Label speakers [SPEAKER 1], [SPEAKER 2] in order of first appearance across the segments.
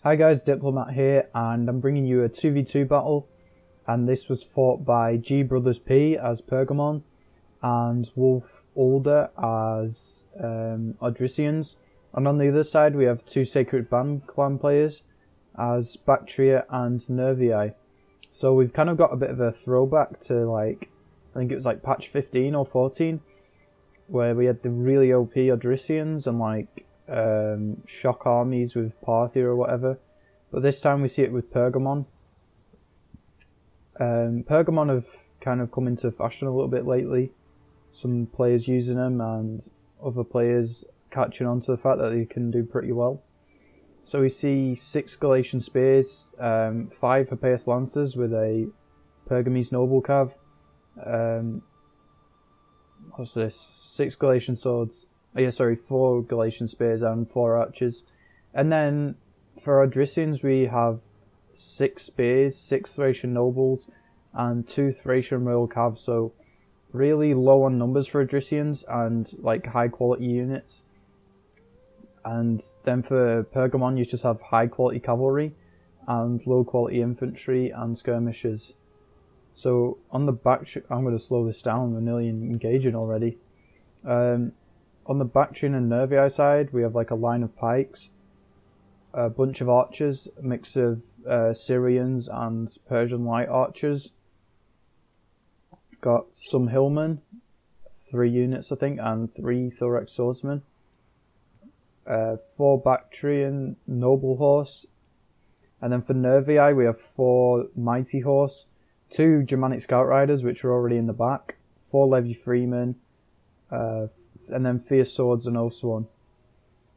[SPEAKER 1] Hi guys, Diplomat here, and I'm bringing you a 2v2 battle, and this was fought by G Brothers P as Pergamon and Wolf Alder as Odrysians, and on the other side we have two Sacred Band clan players as Bactria and Nervii. So we've kind of got a bit of a throwback to I think it was like patch 15 or 14, where we had the really OP Odrysians and shock armies with Parthia or whatever, but this time we see it with Pergamon. Pergamon have kind of come into fashion a little bit lately, some players using them and other players catching on to the fact that they can do pretty well. So we see 6 Galatian Spears, 5 Hippeus Lancers with a Pergamese Noble Cav, what's this, 6 Galatian Swords, 4 Galatian Spears and 4 Archers. And then for Odrysians we have 6 Spears, 6 Thracian Nobles and 2 Thracian Royal Cavs, so really low on numbers for Odrysians and high quality units. And then for Pergamon you just have high quality cavalry and low quality infantry and skirmishers. So on the back, I'm going to slow this down, we're nearly engaging already. On the Bactrian and Nervii side, we have a line of pikes, a bunch of archers, a mix of Syrians and Persian light archers. Got some hillmen, 3 units I think, and 3 thorax swordsmen. 4 Bactrian noble horse, and then for Nervii we have 4 mighty horse, 2 Germanic scout riders which are already in the back, 4 levy freemen, and then fierce swords and Oathsworn.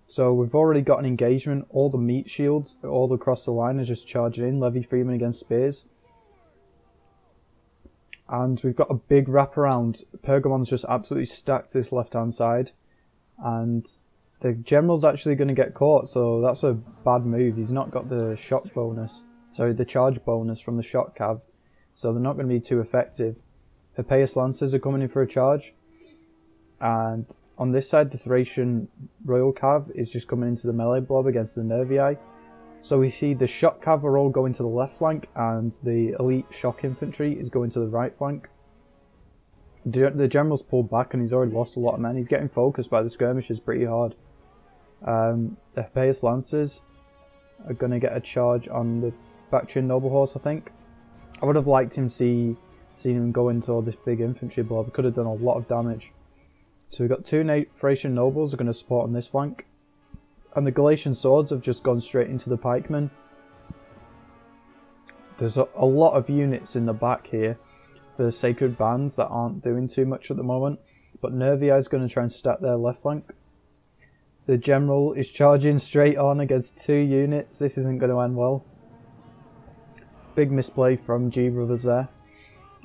[SPEAKER 1] So we've already got an engagement. All the meat shields all across the line are just charging in, levy freemen against spears. And we've got a big wraparound. Pergamon's just absolutely stacked this left hand side, and the general's actually going to get caught, so that's a bad move. He's not got the shock bonus, sorry, the charge bonus from the shock cav, so they're not going to be too effective. Hippeus Lancers are coming in for a charge, and on this side the Thracian Royal Cav is just coming into the melee blob against the Nervii. So we see the shock cav are all going to the left flank and the elite shock infantry is going to the right flank. The general's pulled back and he's already lost a lot of men. He's getting focused by the skirmishers pretty hard. The Hippeus Lancers are going to get a charge on the Bactrian Noble Horse, I think. I would have liked him seen him go into all this big infantry blob. It could have done a lot of damage. So we've got 2 Thracian Nobles are going to support on this flank. And the Galatian Swords have just gone straight into the pikemen. There's a lot of units in the back here for the Sacred Bands that aren't doing too much at the moment. But Nervii is going to try and stack their left flank. The general is charging straight on against 2 units. This isn't going to end well. Big misplay from G Brothers there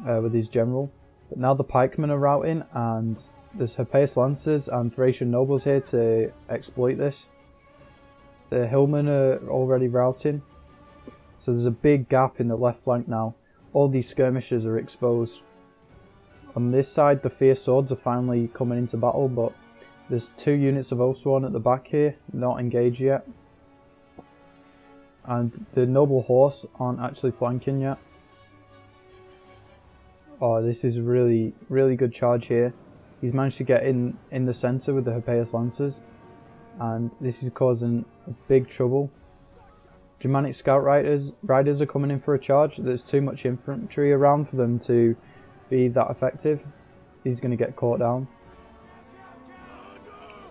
[SPEAKER 1] with his general. But now the pikemen are routing, and there's Hippeus Lancers and Thracian Nobles here to exploit this. The hillmen are already routing, so there's a big gap in the left flank now. All these skirmishers are exposed. On this side the fierce swords are finally coming into battle, but there's 2 units of Oathsworn at the back here, not engaged yet. And the noble horse aren't actually flanking yet. Oh, this is a really good charge here. He's managed to get in the centre with the Hippeus Lancers, and this is causing big trouble. Germanic scout riders are coming in for a charge. There's too much infantry around for them to be that effective. He's going to get caught down.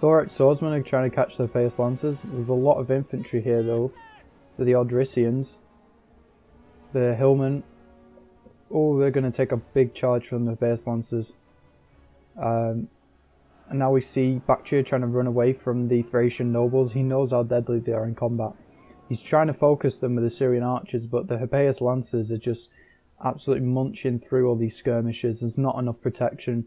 [SPEAKER 1] Thorax swordsmen are trying to catch the Hippeus Lancers. There's a lot of infantry here though for the Odrysians. The hillmen, oh, they're going to take a big charge from the Hippeus Lancers. And now we see Bactria trying to run away from the Thracian nobles. He knows how deadly they are in combat. He's trying to focus them with the Syrian archers, but the Hippeus Lancers are just absolutely munching through all these skirmishes. There's not enough protection.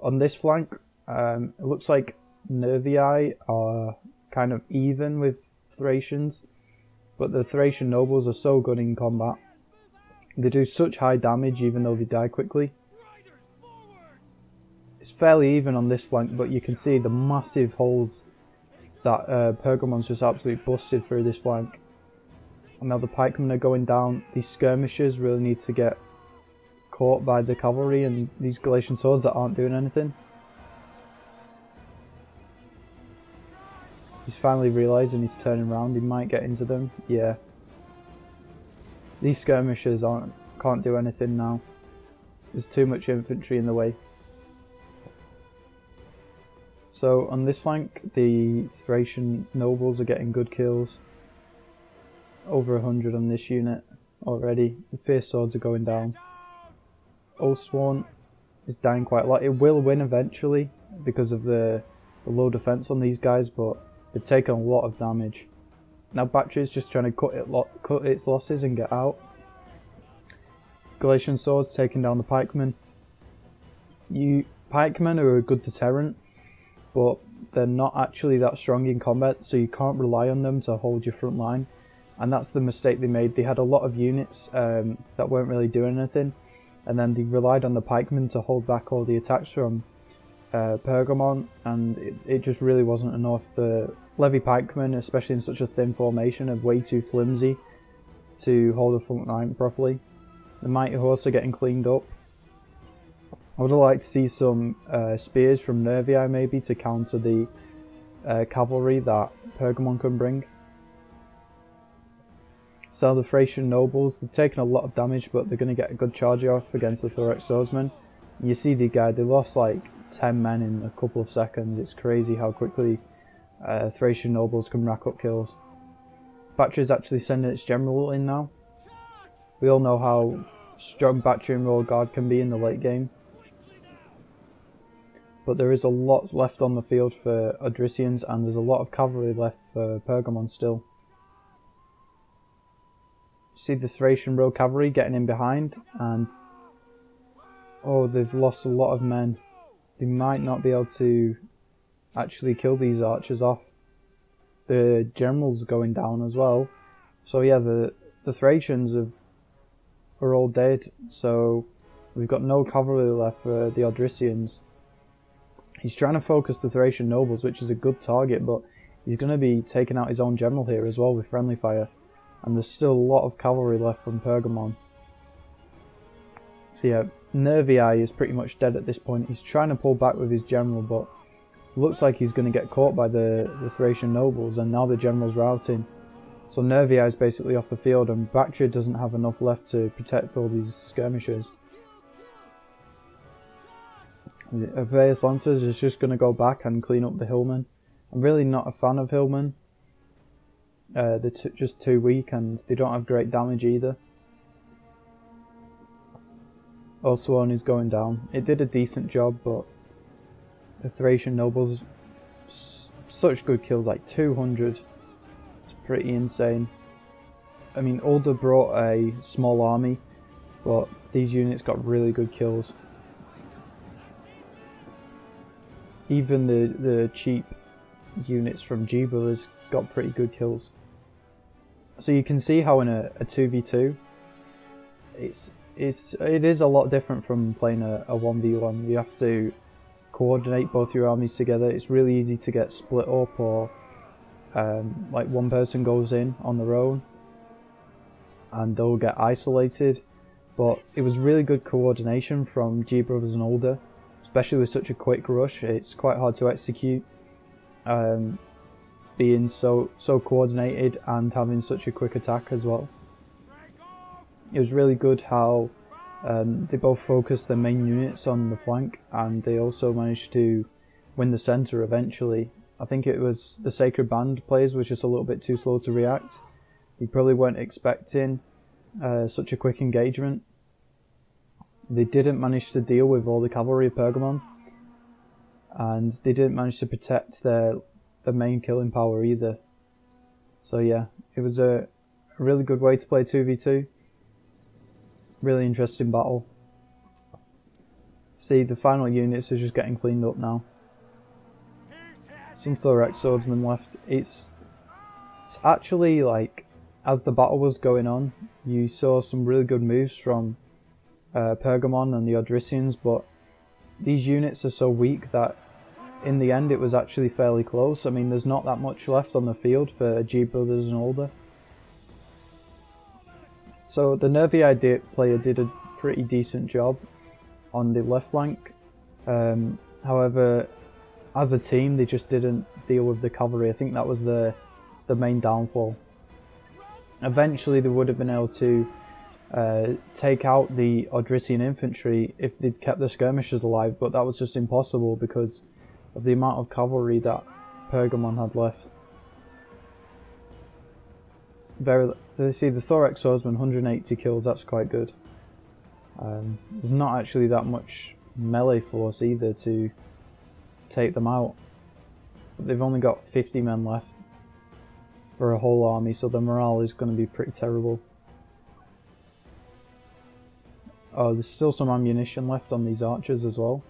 [SPEAKER 1] On this flank, it looks like Nervii are kind of even with Thracians, but the Thracian nobles are so good in combat. They do such high damage even though they die quickly. It's fairly even on this flank, but you can see the massive holes that Pergamon's just absolutely busted through this flank. Now the pikemen are going down. These skirmishers really need to get caught by the cavalry and these Galatian swords that aren't doing anything. He's finally realising he's turning around. He might get into them. Yeah. These skirmishers can't do anything now. There's too much infantry in the way. So on this flank, the Thracian nobles are getting good kills. Over 100 on this unit already. The fierce swords are going down. Oathsworn is dying quite a lot. It will win eventually because of the low defense on these guys, but they've taken a lot of damage. Now Bactria is just trying to cut its losses and get out. Galatian swords taking down the pikemen. Pikemen are a good deterrent, but they're not actually that strong in combat, so you can't rely on them to hold your front line. And that's the mistake they made. They had a lot of units that weren't really doing anything, and then they relied on the pikemen to hold back all the attacks from Pergamon, and it just really wasn't enough. The Levy pikemen, especially in such a thin formation, are way too flimsy to hold a front line properly. The Mighty Horse are getting cleaned up. I would have liked to see some spears from Nervii maybe to counter the cavalry that Pergamon can bring. So the Thracian nobles, they've taken a lot of damage, but they're going to get a good charge off against the Thorax swordsmen. You see the guy, they lost like 10 men in a couple of seconds. It's crazy how quickly Thracian nobles can rack up kills. Bactria is actually sending its general in now. We all know how strong Bactrian Royal Guard can be in the late game. But there is a lot left on the field for Odrysians, and there's a lot of cavalry left for Pergamon still. See the Thracian Royal Cavalry getting in behind, and oh, they've lost a lot of men. They might not be able to actually kill these archers off. The general's going down as well. So yeah, the Thracians are all dead, so we've got no cavalry left for the Odrysians. He's trying to focus the Thracian nobles, which is a good target, but he's going to be taking out his own general here as well with friendly fire. And there's still a lot of cavalry left from Pergamon. So yeah, Nervii is pretty much dead at this point. He's trying to pull back with his general, but looks like he's going to get caught by the Thracian nobles, and now the general's routing. So Nervii is basically off the field, and Bactria doesn't have enough left to protect all these skirmishers. Avius Lancers is just going to go back and clean up the hillmen. I'm really not a fan of hillmen. They're just too weak, and they don't have great damage either. Oathsworn is going down. It did a decent job, but the Thracian nobles, such good kills, like 200. It's pretty insane. I mean, Ulder brought a small army, but these units got really good kills. Even the cheap units from G Brothers got pretty good kills. So you can see how in a 2v2, it is a lot different from playing a 1v1. You have to coordinate both your armies together. It's really easy to get split up, or like one person goes in on their own and they'll get isolated. But it was really good coordination from G Brothers and Ulder, especially with such a quick rush. It's quite hard to execute. Being so coordinated and having such a quick attack as well. It was really good how they both focused their main units on the flank, and they also managed to win the centre eventually. I think it was the Sacred Band players were just a little bit too slow to react. They probably weren't expecting such a quick engagement. They didn't manage to deal with all the cavalry of Pergamon, and they didn't manage to protect their main killing power either. So yeah, it was a really good way to play 2v2. Really interesting battle. See, the final units are just getting cleaned up now. Some Thorax swordsmen left. It's actually like, as the battle was going on, you saw some really good moves from Pergamon and the Odrysians, but these units are so weak that in the end it was actually fairly close. I mean, there's not that much left on the field for G Brothers and Ulder. So the Nervii player did a pretty decent job on the left flank. However, as a team, they just didn't deal with the cavalry. I think that was the main downfall. Eventually, they would have been able to take out the Odrysian infantry if they'd kept the skirmishers alive, but that was just impossible because of the amount of cavalry that Pergamon had left. Let's see, the Thorax Swordsman, 180 kills, that's quite good. There's not actually that much melee force either to take them out. But they've only got 50 men left for a whole army, so the morale is going to be pretty terrible. Oh, there's still some ammunition left on these archers as well.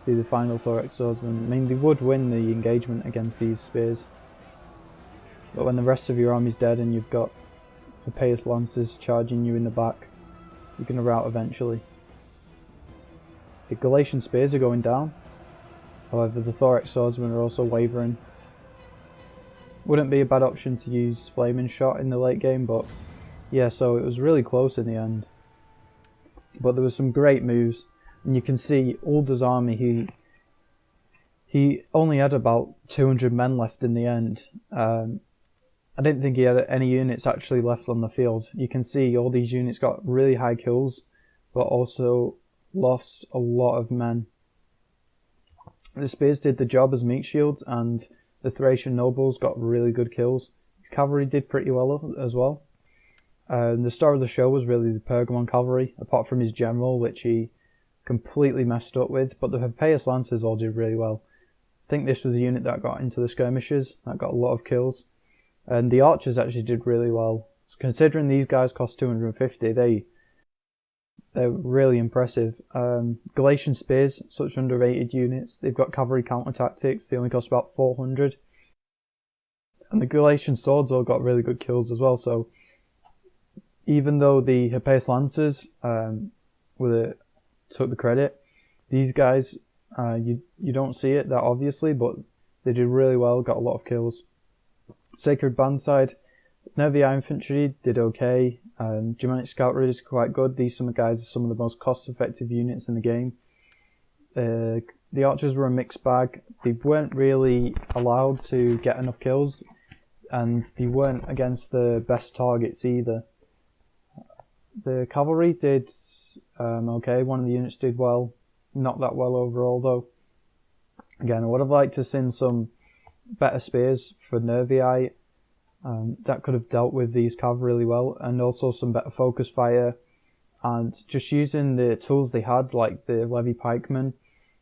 [SPEAKER 1] See the final Thorax Swordsman. I mean, they would win the engagement against these spears. But when the rest of your army's dead and you've got Hippeus Lancers charging you in the back, you're going to rout eventually. The Galatian spears are going down. However, the Thorax Swordsmen are also wavering. Wouldn't be a bad option to use Flaming Shot in the late game, but yeah, so it was really close in the end. But there were some great moves. And you can see Ulder's army, he only had about 200 men left in the end. I didn't think he had any units actually left on the field. You can see all these units got really high kills, but also lost a lot of men. The spears did the job as meat shields, and the Thracian nobles got really good kills. The cavalry did pretty well as well. The star of the show was really the Pergamon cavalry, apart from his general, which he completely messed up with, but the Hippeus Lancers all did really well. I think this was a unit that got into the skirmishes, that got a lot of kills. And the archers actually did really well. So considering these guys cost 250, they're really impressive. Galatian spears, such underrated units. They've got cavalry counter tactics. They only cost about 400. And the Galatian swords all got really good kills as well. So even though the Hippeus Lancers took the credit, these guys, you don't see it that obviously, but they did really well, got a lot of kills. Sacred Bandside, Nervii infantry did okay. Germanic Scout Raiders is quite good. These guys are some of the most cost-effective units in the game. The archers were a mixed bag. They weren't really allowed to get enough kills, and they weren't against the best targets either. The cavalry did okay. One of the units did well, not that well overall though. Again, I would have liked to seen some better spears for Nervii. That could have dealt with these cav really well, and also some better focus fire, and just using the tools they had, like the Levy Pikemen,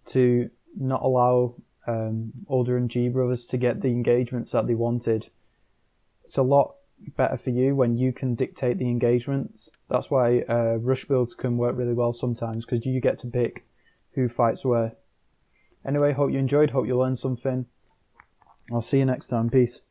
[SPEAKER 1] to not allow Ulder and G brothers to get the engagements that they wanted. It's a lot better for you when you can dictate the engagements. That's why rush builds can work really well sometimes, because you get to pick who fights where. Anyway, hope you enjoyed, hope you learned something. I'll see you next time. Peace.